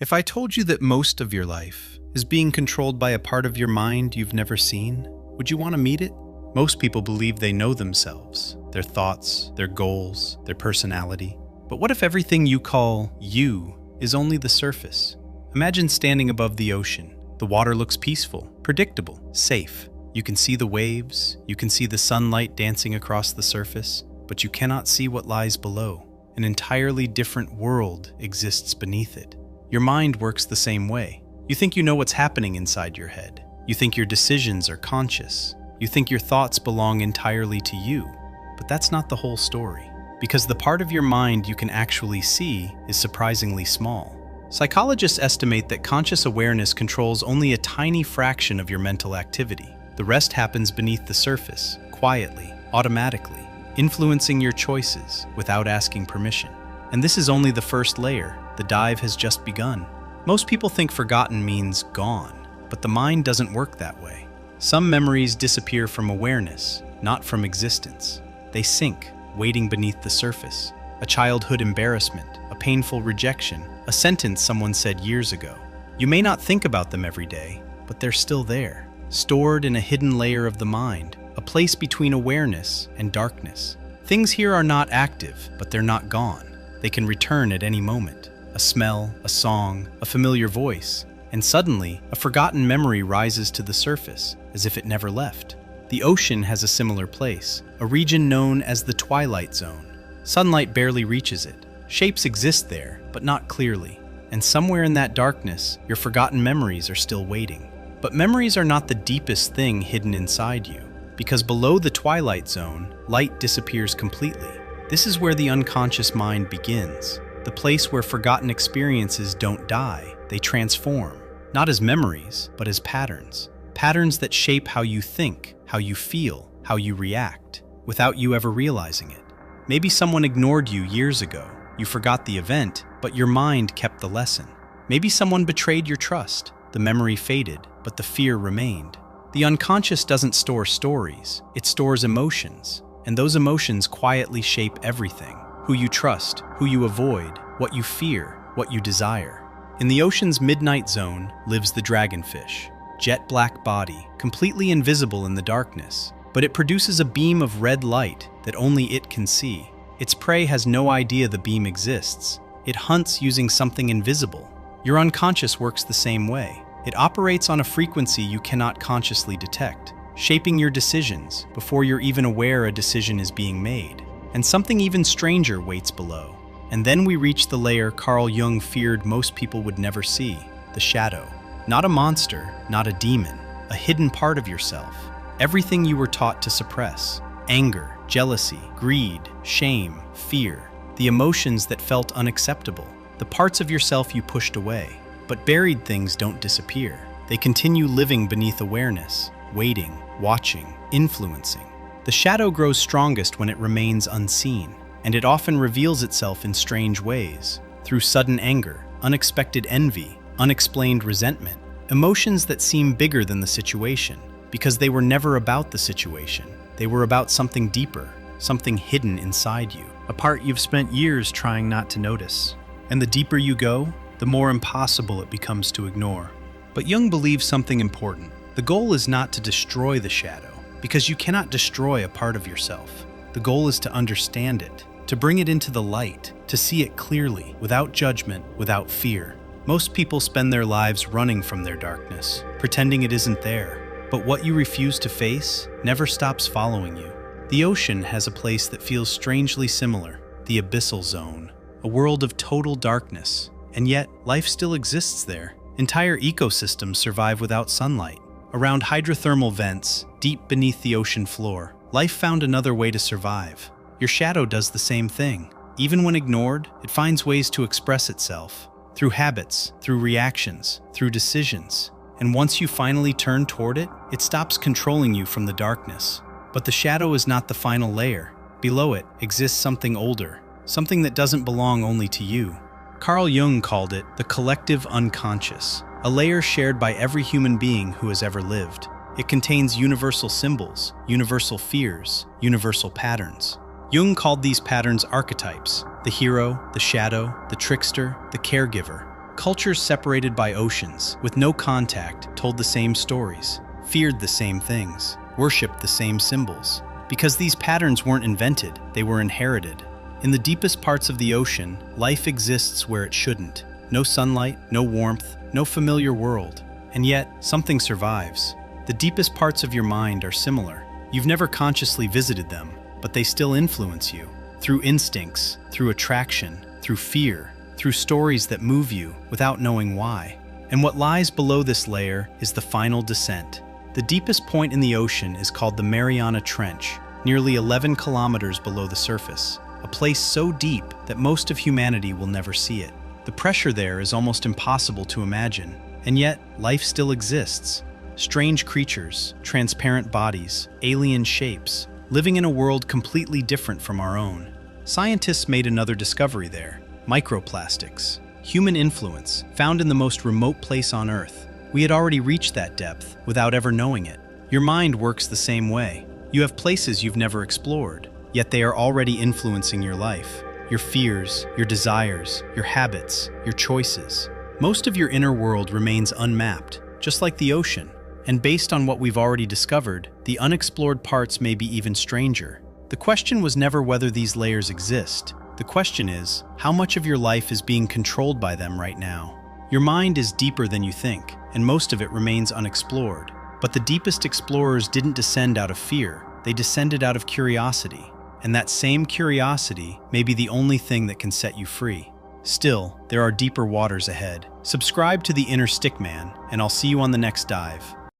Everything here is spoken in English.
If I told you that most of your life is being controlled by a part of your mind you've never seen, would you want to meet it? Most people believe they know themselves, their thoughts, their goals, their personality. But what if everything you call you is only the surface? Imagine standing above the ocean. The water looks peaceful, predictable, safe. You can see the waves, you can see the sunlight dancing across the surface, but you cannot see what lies below. An entirely different world exists beneath it. Your mind works the same way. You think you know what's happening inside your head. You think your decisions are conscious. You think your thoughts belong entirely to you. But that's not the whole story. Because the part of your mind you can actually see is surprisingly small. Psychologists estimate that conscious awareness controls only a tiny fraction of your mental activity. The rest happens beneath the surface, quietly, automatically, influencing your choices without asking permission. And this is only the first layer. The dive has just begun. Most people think forgotten means gone, but the mind doesn't work that way. Some memories disappear from awareness, not from existence. They sink, waiting beneath the surface. A childhood embarrassment, a painful rejection, a sentence someone said years ago. You may not think about them every day, but they're still there, stored in a hidden layer of the mind, a place between awareness and darkness. Things here are not active, but they're not gone. They can return at any moment. A smell, a song, a familiar voice, and suddenly, a forgotten memory rises to the surface, as if it never left. The ocean has a similar place, a region known as the Twilight Zone. Sunlight barely reaches it. Shapes exist there, but not clearly. And somewhere in that darkness, your forgotten memories are still waiting. But memories are not the deepest thing hidden inside you, because below the Twilight Zone, light disappears completely. This is where the unconscious mind begins, the place where forgotten experiences don't die, they transform, not as memories, but as patterns. Patterns that shape how you think, how you feel, how you react, without you ever realizing it. Maybe someone ignored you years ago. You forgot the event, but your mind kept the lesson. Maybe someone betrayed your trust. The memory faded, but the fear remained. The unconscious doesn't store stories, it stores emotions. And those emotions quietly shape everything. Who you trust, who you avoid, what you fear, what you desire. In the ocean's midnight zone lives the dragonfish. Jet black body, completely invisible in the darkness. But it produces a beam of red light that only it can see. Its prey has no idea the beam exists. It hunts using something invisible. Your unconscious works the same way. It operates on a frequency you cannot consciously detect, shaping your decisions before you're even aware a decision is being made. And something even stranger waits below. And then we reach the layer Carl Jung feared most people would never see, the shadow. Not a monster, not a demon, a hidden part of yourself. Everything you were taught to suppress. Anger, jealousy, greed, shame, fear. The emotions that felt unacceptable. The parts of yourself you pushed away. But buried things don't disappear. They continue living beneath awareness, waiting, watching, influencing. The shadow grows strongest when it remains unseen, and it often reveals itself in strange ways, through sudden anger, unexpected envy, unexplained resentment, emotions that seem bigger than the situation, because they were never about the situation. They were about something deeper, something hidden inside you, a part you've spent years trying not to notice. And the deeper you go, the more impossible it becomes to ignore. But Jung believes something important. The goal is not to destroy the shadow, because you cannot destroy a part of yourself. The goal is to understand it, to bring it into the light, to see it clearly, without judgment, without fear. Most people spend their lives running from their darkness, pretending it isn't there. But what you refuse to face never stops following you. The ocean has a place that feels strangely similar, the Abyssal Zone, a world of total darkness. And yet, life still exists there. Entire ecosystems survive without sunlight. Around hydrothermal vents, deep beneath the ocean floor, life found another way to survive. Your shadow does the same thing. Even when ignored, it finds ways to express itself. Through habits, through reactions, through decisions. And once you finally turn toward it, it stops controlling you from the darkness. But the shadow is not the final layer. Below it exists something older, something that doesn't belong only to you. Carl Jung called it the collective unconscious, a layer shared by every human being who has ever lived. It contains universal symbols, universal fears, universal patterns. Jung called these patterns archetypes: the hero, the shadow, the trickster, the caregiver. Cultures separated by oceans, with no contact, told the same stories, feared the same things, worshipped the same symbols. Because these patterns weren't invented, they were inherited. In the deepest parts of the ocean, life exists where it shouldn't. No sunlight, no warmth, no familiar world. And yet, something survives. The deepest parts of your mind are similar. You've never consciously visited them, but they still influence you. Through instincts, through attraction, through fear, through stories that move you without knowing why. And what lies below this layer is the final descent. The deepest point in the ocean is called the Mariana Trench, nearly 11 kilometers below the surface, a place so deep that most of humanity will never see it. The pressure there is almost impossible to imagine, and yet life still exists. Strange creatures, transparent bodies, alien shapes, living in a world completely different from our own. Scientists made another discovery there: microplastics. Human influence, found in the most remote place on Earth. We had already reached that depth without ever knowing it. Your mind works the same way. You have places you've never explored, yet they are already influencing your life. Your fears, your desires, your habits, your choices. Most of your inner world remains unmapped, just like the ocean. And based on what we've already discovered, the unexplored parts may be even stranger. The question was never whether these layers exist. The question is, how much of your life is being controlled by them right now? Your mind is deeper than you think, and most of it remains unexplored. But the deepest explorers didn't descend out of fear, they descended out of curiosity. And that same curiosity may be the only thing that can set you free. Still, there are deeper waters ahead. Subscribe to the Inner Stickman, and I'll see you on the next dive.